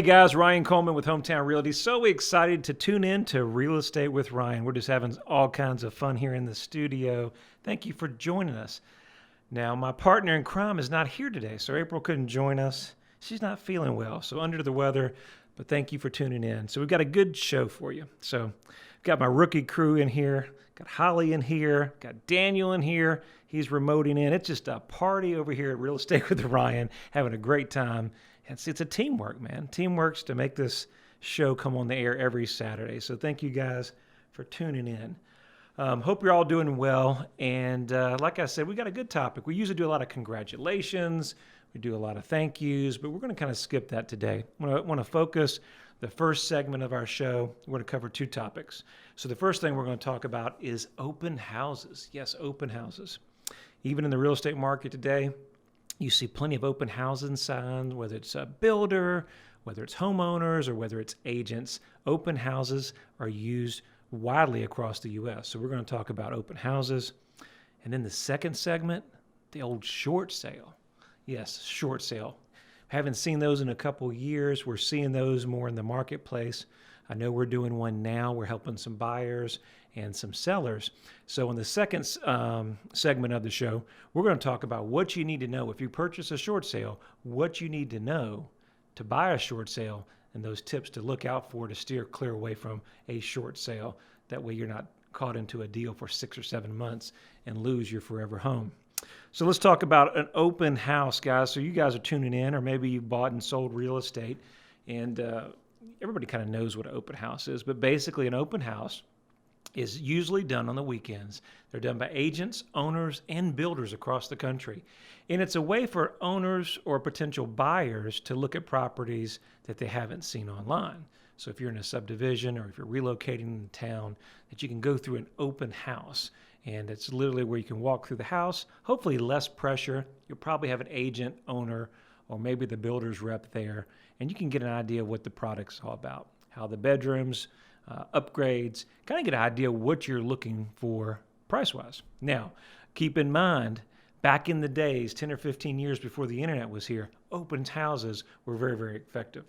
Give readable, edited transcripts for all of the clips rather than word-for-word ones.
Hey guys, Ryan Coleman with Hometown Realty. So excited to tune in to Real Estate with Ryan. We're just having all kinds of fun here in the studio. Thank you for joining us. Now, my partner in crime is not here today, so April couldn't join us. She's not feeling well, so under the weather, but thank you for tuning in. So we've got a good show for you. So I've got my rookie crew in here, got Holly in here, got Daniel in here. He's remoting in. It's just a party over here at Real Estate with Ryan, having a great time. It's a teamwork, man. Teamwork's to make this show come on the air every Saturday. So thank you guys for tuning in. Hope you're all doing well. And like I said, we got a good topic. We usually do a lot of congratulations. We do a lot of thank yous, but we're going to kind of skip that today. I want to focus the first segment of our show. We're going to cover two topics. So the first thing we're going to talk about is open houses. Yes, open houses. Even in the real estate market today, you see plenty of open housing signs, whether it's a builder, whether it's homeowners, or whether it's agents. Open houses are used widely across the U.S. So we're going to talk about open houses. And then the second segment, the old short sale. Yes, short sale. Haven't seen those in a couple years. We're seeing those more in the marketplace. I know we're doing one now. We're helping some buyers and some sellers. So in the second segment of the show, we're going to talk about what you need to know if you purchase a short sale, what you need to know to buy a short sale, and those tips to look out for to steer clear away from a short sale. That way you're not caught into a deal for 6 or 7 months and lose your forever home. So let's talk about an open house, guys. So you guys are tuning in, or maybe you bought and sold real estate, and everybody kind of knows what an open house is. But basically an open house is usually done on the weekends. They're done by agents, owners, and builders across the country. And it's a way for owners or potential buyers to look at properties that they haven't seen online. So if you're in a subdivision or if you're relocating in town, that you can go through an open house. And it's literally where you can walk through the house, hopefully less pressure. You'll probably have an agent, owner, or maybe the builder's rep there, and you can get an idea of what the product's all about, how the bedrooms, upgrades, kind of get an idea of what you're looking for price-wise. Now, keep in mind, back in the days, 10 or 15 years before the internet was here, open houses were very, very effective.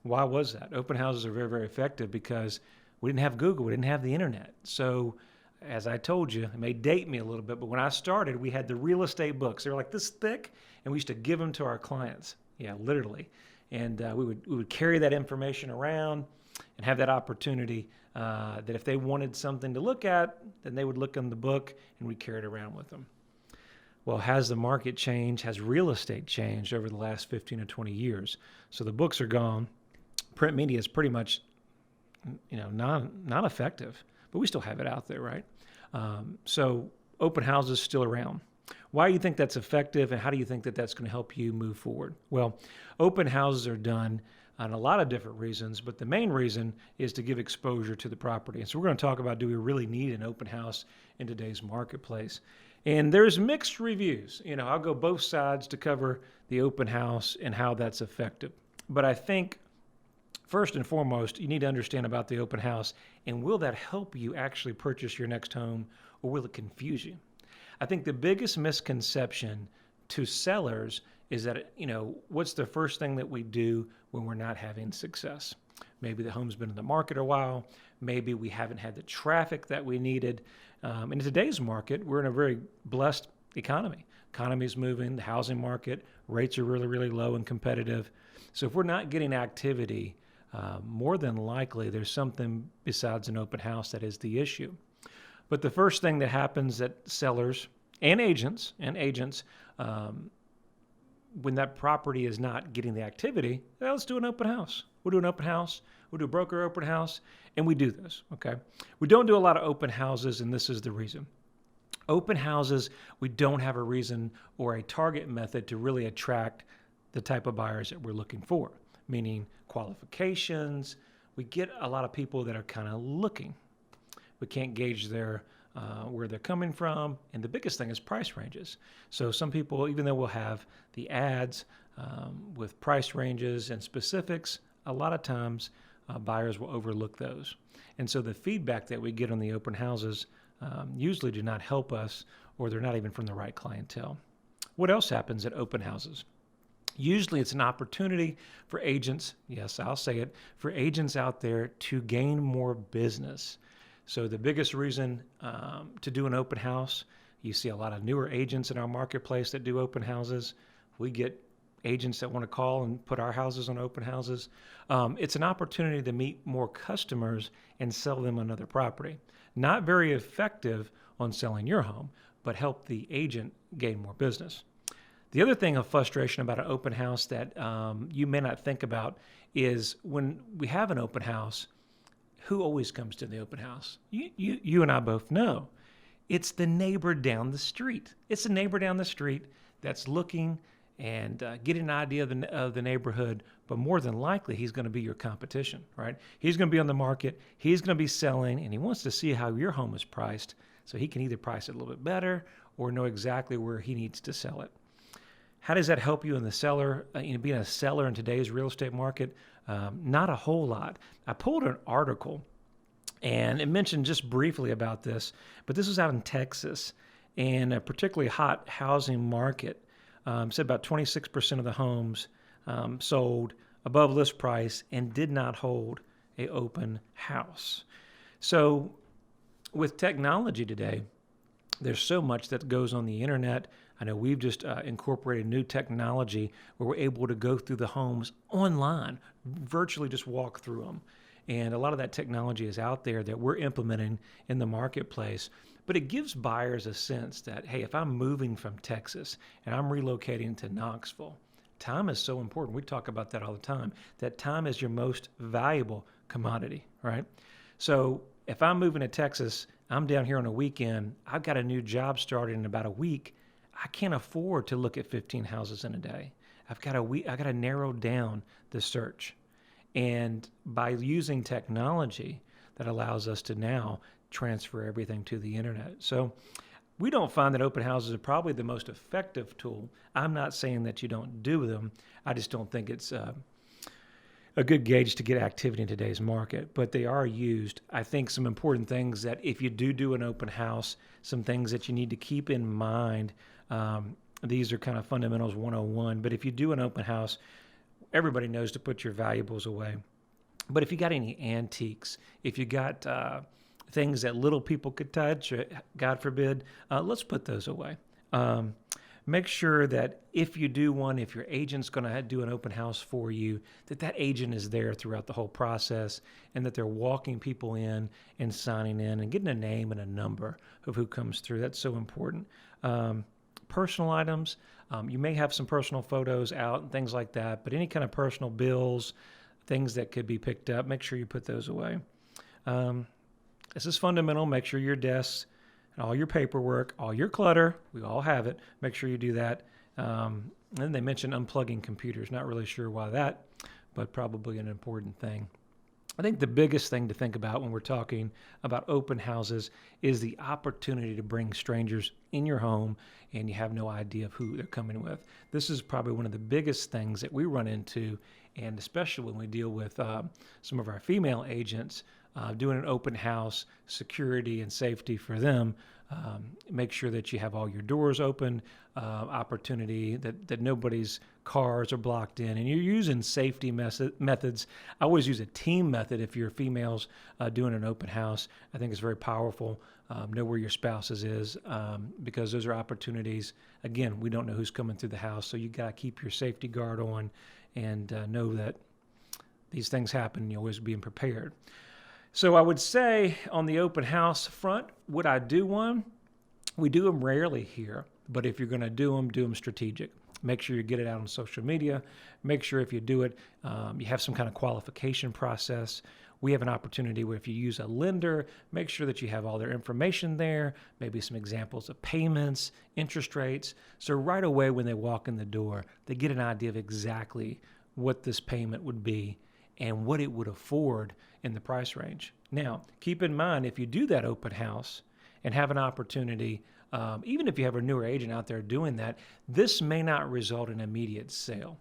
Why was that? Open houses are very, very effective because we didn't have Google, we didn't have the internet. So as I told you, it may date me a little bit, but when I started, we had the real estate books. They were like this thick, and we used to give them to our clients. Yeah, literally. And we would carry that information around and have that opportunity that if they wanted something to look at, then they would look in the book, and we'd carry it around with them. Well, has the market changed? Has real estate changed over the last 15 or 20 years? So the books are gone. Print media is pretty much, not effective, but we still have it out there, right? So open houses still around. Why do you think that's effective, and how do you think that that's going to help you move forward? Well, open houses are done on a lot of different reasons, but the main reason is to give exposure to the property. And so we're going to talk about, do we really need an open house in today's marketplace? And there's mixed reviews. I'll go both sides to cover the open house and how that's effective. But I think first and foremost, you need to understand about the open house, and will that help you actually purchase your next home, or will it confuse you? I think the biggest misconception to sellers is that, what's the first thing that we do when we're not having success? Maybe the home's been in the market a while. Maybe we haven't had the traffic that we needed. In today's market, we're in a very blessed economy. Economy's moving, the housing market, rates are really, really low and competitive. So if we're not getting activity, more than likely there's something besides an open house that is the issue. But the first thing that happens that sellers and agents, when that property is not getting the activity, let's do an open house. We'll do an open house. We'll do a broker open house. And we do this, okay? We don't do a lot of open houses, and this is the reason. Open houses, we don't have a reason or a target method to really attract the type of buyers that we're looking for, meaning qualifications. We get a lot of people that are kind of looking. We can't gauge where they're coming from. And the biggest thing is price ranges. So some people, even though we'll have the ads with price ranges and specifics, a lot of times buyers will overlook those. And so the feedback that we get on the open houses usually do not help us, or they're not even from the right clientele. What else happens at open houses? Usually it's an opportunity for agents, yes, I'll say it, for agents out there to gain more business. So the biggest reason to do an open house, you see a lot of newer agents in our marketplace that do open houses. We get agents that want to call and put our houses on open houses. It's an opportunity to meet more customers and sell them another property. Not very effective on selling your home, but help the agent gain more business. The other thing of frustration about an open house that you may not think about is when we have an open house, who always comes to the open house? You and I both know. It's the neighbor down the street. It's the neighbor down the street that's looking and getting an idea of the neighborhood, but more than likely, he's going to be your competition, right? He's going to be on the market, he's going to be selling, and he wants to see how your home is priced so he can either price it a little bit better or know exactly where he needs to sell it. How does that help you in the seller, being a seller in today's real estate market? Not a whole lot. I pulled an article, and it mentioned just briefly about this, but this was out in Texas, in a particularly hot housing market. Said about 26% of the homes sold above list price and did not hold an open house. So with technology today, there's so much that goes on the internet. I know we've just incorporated new technology where we're able to go through the homes online, virtually just walk through them. And a lot of that technology is out there that we're implementing in the marketplace. But it gives buyers a sense that, hey, if I'm moving from Texas and I'm relocating to Knoxville, time is so important. We talk about that all the time, that time is your most valuable commodity, right? So if I'm moving to Texas, I'm down here on a weekend, I've got a new job starting in about a week. I can't afford to look at 15 houses in a day. I got to narrow down the search. And by using technology, that allows us to now transfer everything to the internet. So we don't find that open houses are probably the most effective tool. I'm not saying that you don't do them. I just don't think it's a good gauge to get activity in today's market, but they are used. I think some important things that if you do an open house, some things that you need to keep in mind. These are kind of fundamentals 101, but if you do an open house, everybody knows to put your valuables away. But if you got any antiques, if you got things that little people could touch, God forbid, let's put those away. Make sure that if you do one, if your agent's going to do an open house for you, that agent is there throughout the whole process and that they're walking people in and signing in and getting a name and a number of who comes through. That's so important. Personal items, you may have some personal photos out and things like that, but any kind of personal bills, things that could be picked up, make sure you put those away. This is fundamental. Make sure your desks and all your paperwork, all your clutter, we all have it. Make sure you do that. And then they mentioned unplugging computers. Not really sure why that, but probably an important thing. I think the biggest thing to think about when we're talking about open houses is the opportunity to bring strangers in your home and you have no idea of who they're coming with. This is probably one of the biggest things that we run into, and especially when we deal with some of our female agents doing an open house, security and safety for them. Make sure that you have all your doors open, opportunity that nobody's cars are blocked in, and you're using safety methods. I always use a team method if you're females doing an open house. I think it's very powerful. Know where your spouses is because those are opportunities. Again, we don't know who's coming through the house, so you got to keep your safety guard on and know that these things happen and you're always being prepared. So I would say on the open house front, would I do one? We do them rarely here, but if you're going to do them strategic. Make sure you get it out on social media. Make sure if you do it, you have some kind of qualification process. We have an opportunity where if you use a lender, make sure that you have all their information there, maybe some examples of payments, interest rates. So right away when they walk in the door, they get an idea of exactly what this payment would be and what it would afford in the price range. Now, keep in mind, if you do that open house and have an opportunity, even if you have a newer agent out there doing that, this may not result in immediate sale.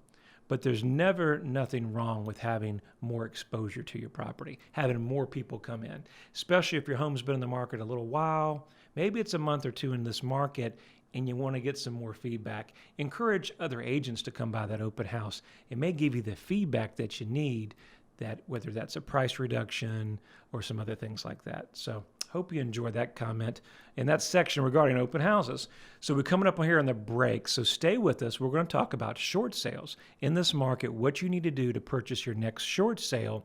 But there's never nothing wrong with having more exposure to your property, having more people come in, especially if your home's been in the market a little while. Maybe it's a month or two in this market. and you want to get some more feedback, encourage other agents to come by that open house. It may give you the feedback that you need, that whether that's a price reduction or some other things like that. So hope you enjoyed that comment in that section regarding open houses. So we're coming up on here on the break, so stay with us. We're going to talk about short sales in this market, what you need to do to purchase your next short sale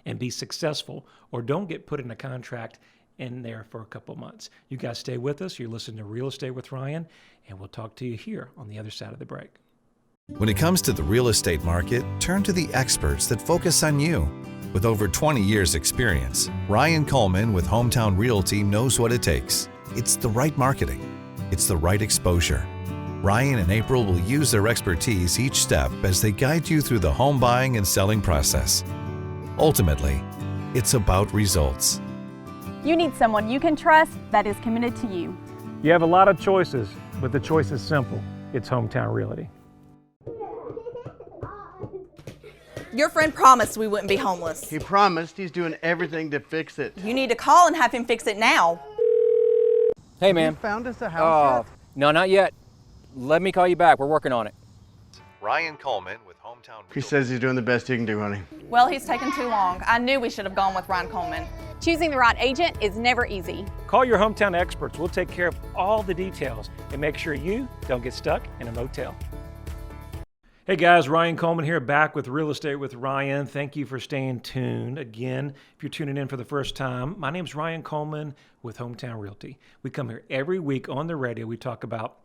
and be successful, or don't get put in a contract in there for a couple months. You guys stay with us. You're listening to Real Estate with Ryan, and we'll talk to you here on the other side of the break. When it comes to the real estate market, turn to the experts that focus on you. With over 20 years experience, Ryan Coleman with Hometown Realty knows what it takes. It's the right marketing. It's the right exposure. Ryan and April will use their expertise each step as they guide you through the home buying and selling process. Ultimately, it's about results. You need someone you can trust that is committed to you. You have a lot of choices, but the choice is simple. It's Hometown Realty. Your friend promised we wouldn't be homeless. He promised. He's doing everything to fix it. You need to call and have him fix it now. Hey, man. You found us a house yet? No, not yet. Let me call you back. We're working on it. Ryan Coleman with Hometown Realty. He says he's doing the best he can do, honey. Well, he's taken too long. I knew we should have gone with Ryan Coleman. Choosing the right agent is never easy. Call your hometown experts. We'll take care of all the details and make sure you don't get stuck in a motel. Hey guys, Ryan Coleman here, back with Real Estate with Ryan. Thank you for staying tuned. Again, if you're tuning in for the first time, my name's Ryan Coleman with Hometown Realty. We come here every week on the radio. We talk about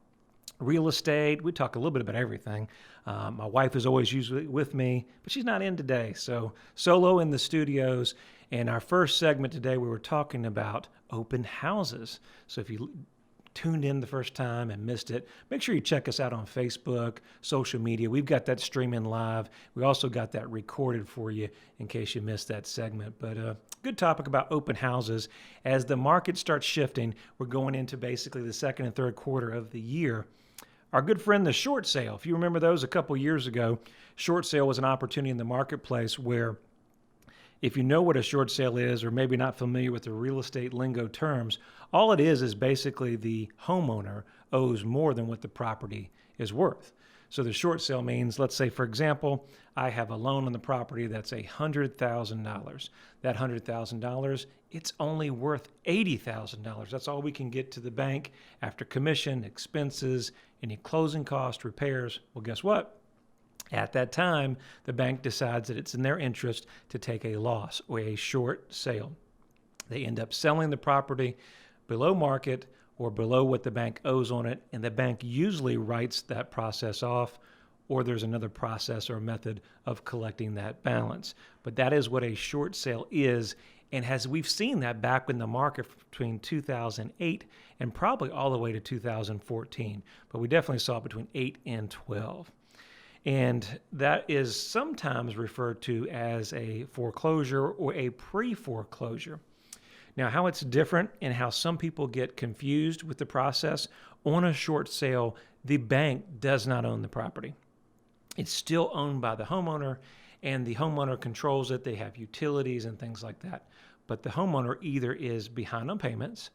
real estate. We talk a little bit about everything. My wife is always usually with me, but she's not in today. So solo in the studios. And our first segment today, we were talking about open houses. So if you tuned in the first time and missed it, make sure you check us out on Facebook, social media. We've got that streaming live. We also got that recorded for you in case you missed that segment. But good topic about open houses. As the market starts shifting, we're going into basically the second and third quarter of the year. Our good friend, the short sale, if you remember those a couple years ago, short sale was an opportunity in the marketplace where, if you know what a short sale is, or maybe not familiar with the real estate lingo terms, all it is basically the homeowner owes more than what the property is worth. So the short sale means, let's say, for example, I have a loan on the property that's $100,000. That $100,000, it's only worth $80,000. That's all we can get to the bank after commission, expenses, any closing cost, repairs. Well, guess what? At that time, the bank decides that it's in their interest to take a loss or a short sale. They end up selling the property below market or below what the bank owes on it, and the bank usually writes that process off, or there's another process or method of collecting that balance. But that is what a short sale is, and we've seen that back in the market between 2008 and probably all the way to 2014, but we definitely saw it between 8 and 12. And that is sometimes referred to as a foreclosure or a pre-foreclosure. Now, how it's different and how some people get confused with the process, on a short sale, the bank does not own the property. It's still owned by the homeowner, and the homeowner controls it. They have utilities and things like that. But the homeowner either is behind on payments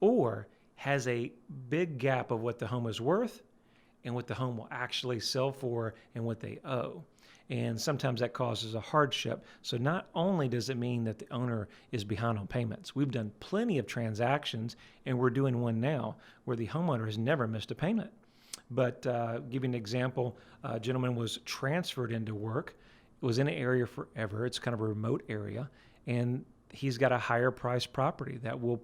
or has a big gap of what the home is worth and what the home will actually sell for and what they owe. And sometimes that causes a hardship. So not only does it mean that the owner is behind on payments, we've done plenty of transactions, and we're doing one now where the homeowner has never missed a payment. But give you an example, a gentleman was transferred into work, was in an area forever. It's kind of a remote area, and he's got a higher priced property that will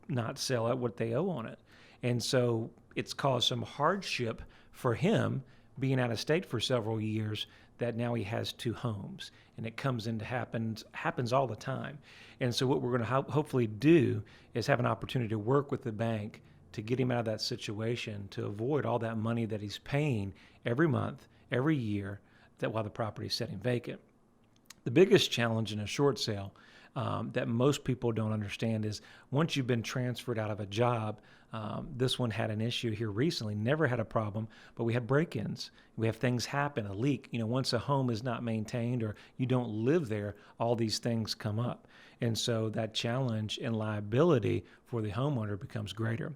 not sell at what they owe on it. And so it's caused some hardship for him being out of state for several years, that now he has two homes, and it happens all the time. And so what we're going to hopefully do is have an opportunity to work with the bank to get him out of that situation, to avoid all that money that he's paying every month, every year, that while the property is sitting vacant. The biggest challenge in a short sale that most people don't understand is once you've been transferred out of a job, this one had an issue here recently, never had a problem, but we had break-ins. We have things happen, a leak. Once a home is not maintained or you don't live there, all these things come up. And so that challenge and liability for the homeowner becomes greater.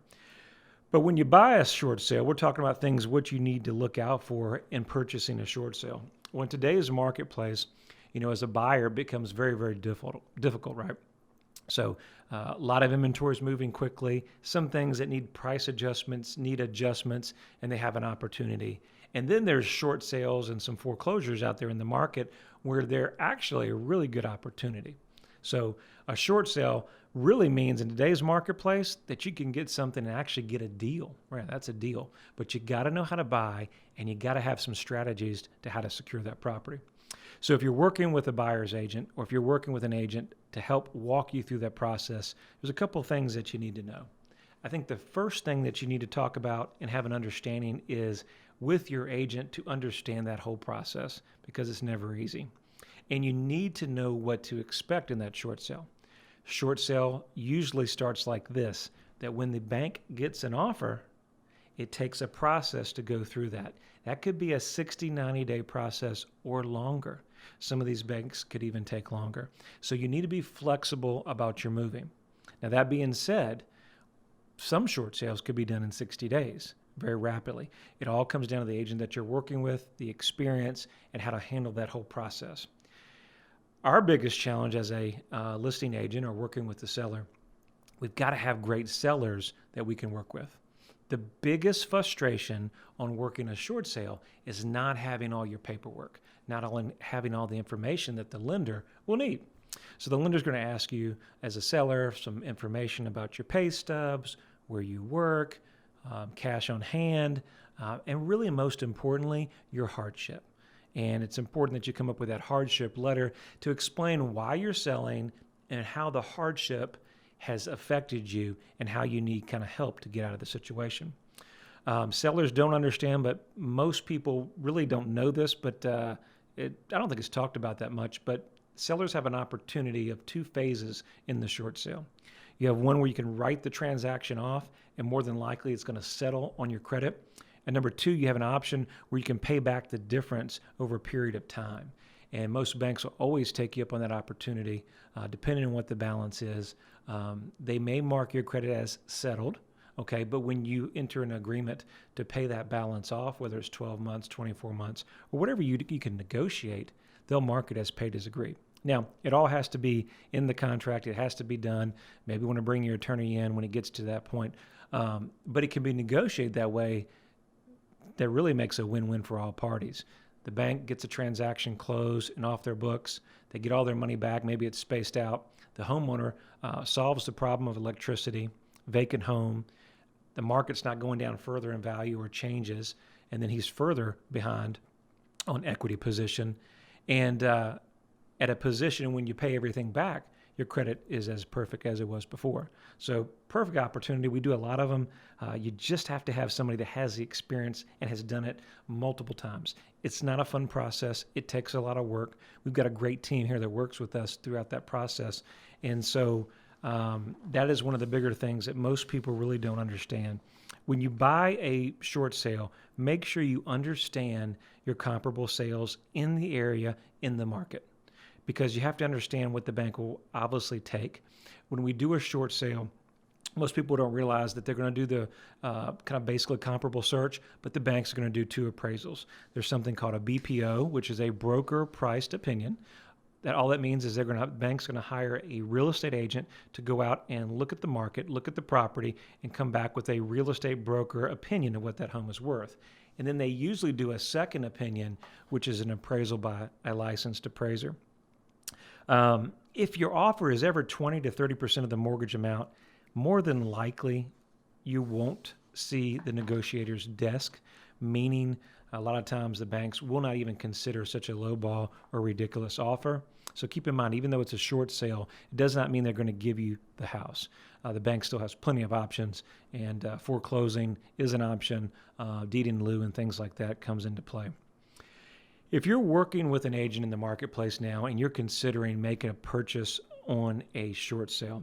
But when you buy a short sale, we're talking about things what you need to look out for in purchasing a short sale. Well, in today's marketplace, as a buyer, it becomes very, very difficult, right? So a lot of inventory is moving quickly. Some things that need price adjustments need adjustments, and they have an opportunity. And then there's short sales and some foreclosures out there in the market where they're actually a really good opportunity. So a short sale really means in today's marketplace that you can get something and actually get a deal. Right, that's a deal. But you got to know how to buy, and you got to have some strategies to how to secure that property. So if you're working with a buyer's agent, or if you're working with an agent to help walk you through that process, there's a couple of things that you need to know. I think the first thing that you need to talk about and have an understanding is with your agent to understand that whole process, because it's never easy. And you need to know what to expect in that short sale. Short sale usually starts like this, that when the bank gets an offer, it takes a process to go through that. That could be a 60, 90-day process or longer. Some of these banks could even take longer. So you need to be flexible about your moving. Now, that being said, some short sales could be done in 60 days, very rapidly. It all comes down to the agent that you're working with, the experience, and how to handle that whole process. Our biggest challenge as a listing agent or working with the seller, we've got to have great sellers that we can work with. The biggest frustration on working a short sale is not having all your paperwork, not having all the information that the lender will need. So the lender's going to ask you as a seller some information about your pay stubs, where you work, cash on hand, and really most importantly, your hardship. And it's important that you come up with that hardship letter to explain why you're selling and how the hardship has affected you and how you need kind of help to get out of the situation. Sellers don't understand, but most people really don't know this, but I don't think it's talked about that much, but sellers have an opportunity of two phases in the short sale. You have one where you can write the transaction off, and more than likely it's going to settle on your credit. And number two, you have an option where you can pay back the difference over a period of time. And most banks will always take you up on that opportunity, depending on what the balance is. They may mark your credit as settled, okay? But when you enter an agreement to pay that balance off, whether it's 12 months, 24 months, or whatever you can negotiate, they'll mark it as paid as agreed. Now, it all has to be in the contract. It has to be done. Maybe you want to bring your attorney in when it gets to that point. But it can be negotiated that way. That really makes a win-win for all parties. The bank gets a transaction closed and off their books. They get all their money back. Maybe it's spaced out. The homeowner solves the problem of electricity, vacant home. The market's not going down further in value or changes, and then he's further behind on equity position. And at a position when you pay everything back, your credit is as perfect as it was before. So perfect opportunity. We do a lot of them. You just have to have somebody that has the experience and has done it multiple times. It's not a fun process. It takes a lot of work. We've got a great team here that works with us throughout that process. And so that is one of the bigger things that most people really don't understand. When you buy a short sale, make sure you understand your comparable sales in the area, in the market, because you have to understand what the bank will obviously take. When we do a short sale, most people don't realize that they're going to do the kind of basically comparable search, but the bank's going to do two appraisals. There's something called a BPO, which is a broker priced opinion. That all that means is bank's going to hire a real estate agent to go out and look at the market, look at the property, and come back with a real estate broker opinion of what that home is worth. And then they usually do a second opinion, which is an appraisal by a licensed appraiser. If your offer is ever 20 to 30% of the mortgage amount, more than likely you won't see the negotiator's desk, meaning a lot of times the banks will not even consider such a low ball or ridiculous offer. So keep in mind, even though it's a short sale, it does not mean they're going to give you the house. The bank still has plenty of options, and foreclosing is an option. Deed in lieu and things like that comes into play. If you're working with an agent in the marketplace now and you're considering making a purchase on a short sale,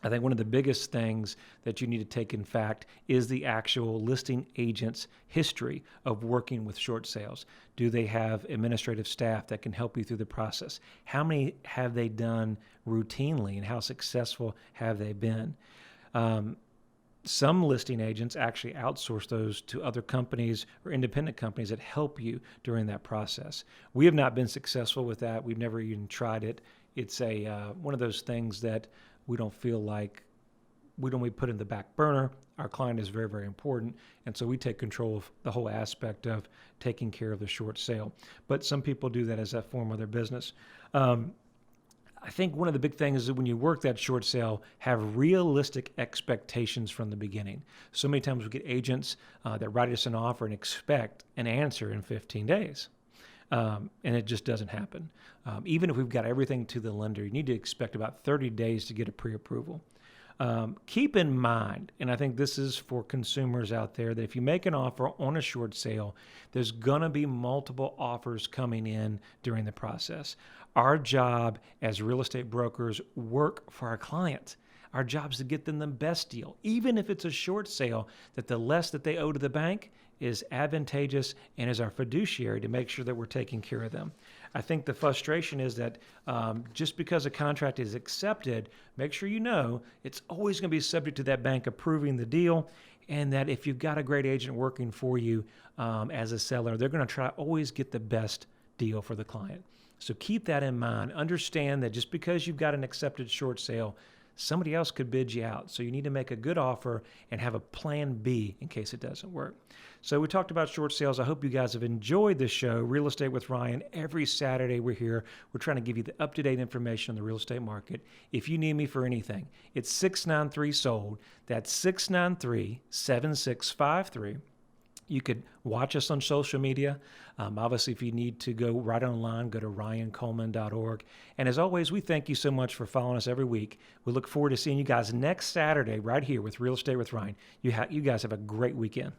I think one of the biggest things that you need to take in fact is the actual listing agent's history of working with short sales. Do they have administrative staff that can help you through the process? How many have they done routinely, and how successful have they been? Some listing agents actually outsource those to other companies or independent companies that help you during that process. We have not been successful with that. We've never even tried it. It's one of those things that we don't feel like we put in the back burner. Our client is very, very important, and so we take control of the whole aspect of taking care of the short sale. But some people do that as a form of their business. I think one of the big things is that when you work that short sale, have realistic expectations from the beginning. So many times we get agents that write us an offer and expect an answer in 15 days. And it just doesn't happen. Even if we've got everything to the lender, you need to expect about 30 days to get a pre-approval. Keep in mind, and I think this is for consumers out there, that if you make an offer on a short sale, there's going to be multiple offers coming in during the process. Our job as real estate brokers work for our clients. Our job is to get them the best deal, even if it's a short sale, that the less that they owe to the bank is advantageous and is our fiduciary to make sure that we're taking care of them. I think the frustration is that just because a contract is accepted, make sure you know it's always going to be subject to that bank approving the deal, and that if you've got a great agent working for you as a seller, they're going to try to always get the best deal for the client. So keep that in mind. Understand that just because you've got an accepted short sale, somebody else could bid you out. So you need to make a good offer and have a plan B in case it doesn't work. So we talked about short sales. I hope you guys have enjoyed this show, Real Estate with Ryan. Every Saturday we're here. We're trying to give you the up-to-date information on the real estate market. If you need me for anything, it's 693-SOLD. That's 693-7653. You could watch us on social media. Obviously, if you need to go right online, go to ryancoleman.org. And as always, we thank you so much for following us every week. We look forward to seeing you guys next Saturday right here with Real Estate with Ryan. You guys have a great weekend.